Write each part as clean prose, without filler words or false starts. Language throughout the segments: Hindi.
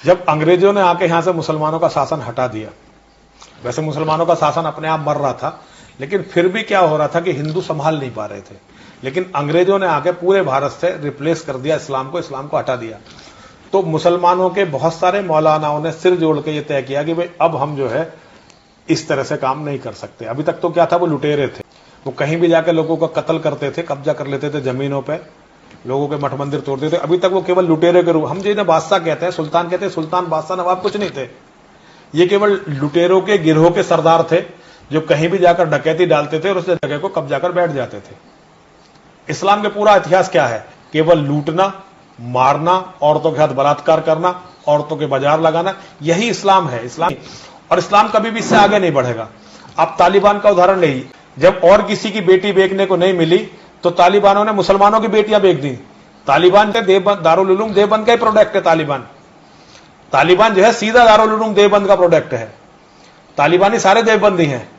जब अंग्रेजों ने आके यहां से मुसलमानों का शासन हटा दिया, वैसे मुसलमानों का शासन अपने आप मर रहा था, लेकिन फिर भी क्या हो रहा था कि हिंदू संभाल नहीं पा रहे थे, लेकिन अंग्रेजों ने आके पूरे भारत से रिप्लेस कर दिया इस्लाम को हटा दिया। तो मुसलमानों के बहुत सारे मौलानाओं ने सिर जोड़ के ये तय किया कि भाई अब हम जो है इस तरह से काम नहीं कर सकते। अभी तक तो क्या था, वो लुटेरे थे, वो कहीं भी जाकर लोगों का कत्ल करते थे, कब्जा कर लेते थे जमीनों पे, लोगों के मठ मंदिर तोड़ते थे। अभी तक वो केवल लुटेरे के रूप, हम जिन्हें बादशाह कहते हैं, सुल्तान कहते हैं, सुल्तान बादशाह नवाब कुछ नहीं थे, ये केवल लुटेरों के गिरोह के सरदार थे जो कहीं भी जाकर डकैती डालते थे और उस जगह को कब्जा कर बैठ जाते थे। इस्लाम के पूरा इतिहास क्या है? केवल लूटना, मारना, औरतों के साथ बलात्कार करना, औरतों के बाजार लगाना, यही इस्लाम है। इस्लाम, और इस्लाम कभी भी इससे आगे नहीं बढ़ेगा। आप तालिबान का उदाहरण लीजिए, जब और किसी की बेटी बेचने को नहीं मिली तो तालिबानों ने मुसलमानों की बेटियां बेच दी। तालिबान के दारुल उलूम देवबंद का ही प्रोडक्ट है। तालिबान जो है सीधा दारुल उलूम देवबंद का प्रोडक्ट है। तालिबानी सारे देवबंदी हैं।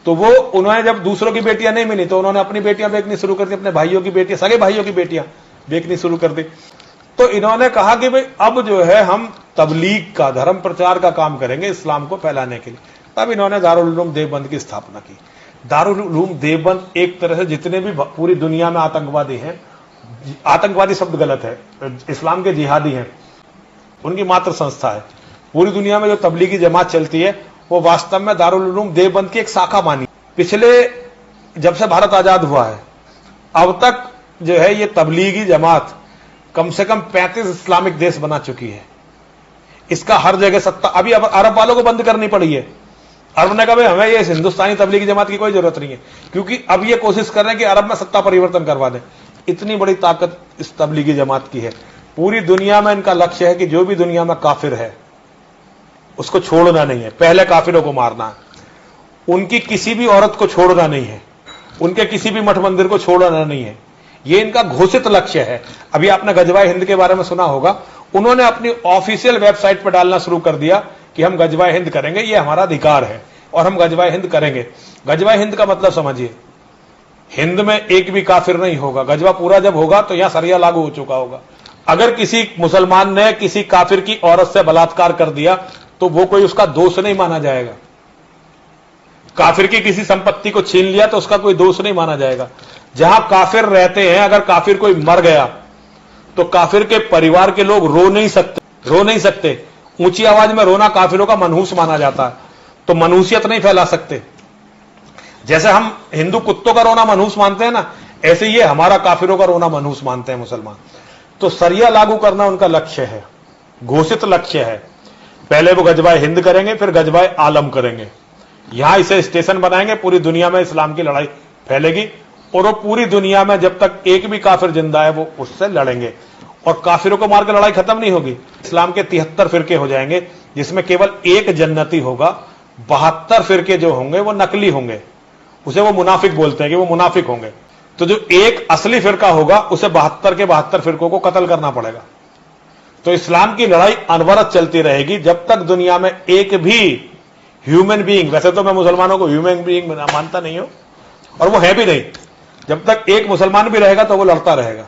तो वो उन्होंने जब दूसरों की बेटियां नहीं मिली तो उन्होंने अपनी बेटियां बेचनी शुरू कर दी, अपने भाइयों की बेटियां, सगे भाइयों की बेटियां बेचनी शुरू कर दी। तो इन्होंने कहा कि भाई अब जो है हम तबलीग का, धर्म प्रचार का काम करेंगे इस्लाम को फैलाने के लिए। तब इन्होंने दारुल उलूम देवबंद की स्थापना की। दारुल उलूम देवबंद एक तरह से जितने भी पूरी दुनिया में आतंकवादी हैं, आतंकवादी शब्द गलत है, इस्लाम के जिहादी हैं, उनकी मात्र संस्था है। पूरी दुनिया में जो तबलीगी जमात चलती है वो वास्तव में दारुल उलूम देवबंद की एक शाखा मानी। पिछले जब से भारत आजाद हुआ है अब तक जो है ये तबलीगी जमात कम से कम 35 इस्लामिक देश बना चुकी है। इसका हर जगह सत्ता, अभी अरब वालों को बंद करनी पड़ी है। अरब ने कहा भाई हमें ये हिंदुस्तानी तबलीगी जमात की कोई जरूरत नहीं है, क्योंकि अब ये कोशिश कर रहे हैं कि अरब में सत्ता परिवर्तन करवा दें। इतनी बड़ी ताकत इस तबलीगी जमात की है। पूरी दुनिया में इनका लक्ष्य है कि जो भी दुनिया में काफिर है उसको छोड़ना नहीं है, पहले काफिरों को मारना है। उनकी किसी भी औरत को छोड़ना नहीं है, उनके किसी भी मठ मंदिर को छोड़ना नहीं है, ये इनका घोषित लक्ष्य है। अभी आपने गजवाए हिंद के बारे में सुना होगा, उन्होंने अपनी ऑफिशियल वेबसाइट पर डालना शुरू कर दिया कि हम गजवाए हिंद करेंगे, ये हमारा अधिकार है और हम गजवाए हिंद करेंगे। गजवाए हिंद का मतलब समझिए, हिंद में एक भी काफिर नहीं होगा। गजवा पूरा जब होगा तो यहां शरिया लागू हो चुका होगा। अगर किसी मुसलमान ने किसी काफिर की औरत से बलात्कार कर दिया तो वो कोई उसका दोष नहीं माना जाएगा। काफिर की किसी संपत्ति को छीन लिया तो उसका कोई दोष नहीं माना जाएगा। जहां काफिर रहते हैं, अगर काफिर कोई मर गया तो काफिर के परिवार के लोग रो नहीं सकते। ऊंची आवाज में रोना काफिरों का मनहूस माना जाता है, तो मनहूसियत नहीं फैला सकते। जैसे हम हिंदू कुत्तों का रोना मनहूस मानते हैं ना, ऐसे ये हमारा काफिरों का रोना मनहूस मानते हैं मुसलमान। तो शरिया लागू करना उनका लक्ष्य है, घोषित लक्ष्य है। पहले वो गजवाए हिंद करेंगे, फिर गजवाए आलम करेंगे। यहां इसे स्टेशन बनाएंगे, पूरी दुनिया में इस्लाम की लड़ाई फैलेगी और वो पूरी दुनिया में जब तक एक भी काफिर जिंदा है वो उससे लड़ेंगे। और काफिरों को मारकर लड़ाई खत्म नहीं होगी। इस्लाम के 73 फिरके हो जाएंगे, जिसमें केवल एक जन्नती होगा। 72 फिरके जो होंगे वो नकली होंगे, उसे वो मुनाफिक बोलते हैं कि वो मुनाफिक होंगे। तो जो एक असली फिरका होगा उसे 72 के 72 फिरकों को कत्ल करना पड़ेगा। तो इस्लाम की लड़ाई अनवरत चलती रहेगी जब तक दुनिया में एक भी ह्यूमन बीइंग, वैसे तो मैं मुसलमानों को ह्यूमन बीइंग मानता नहीं हूं और वो है भी नहीं, जब तक एक मुसलमान भी रहेगा तो वो लड़ता रहेगा।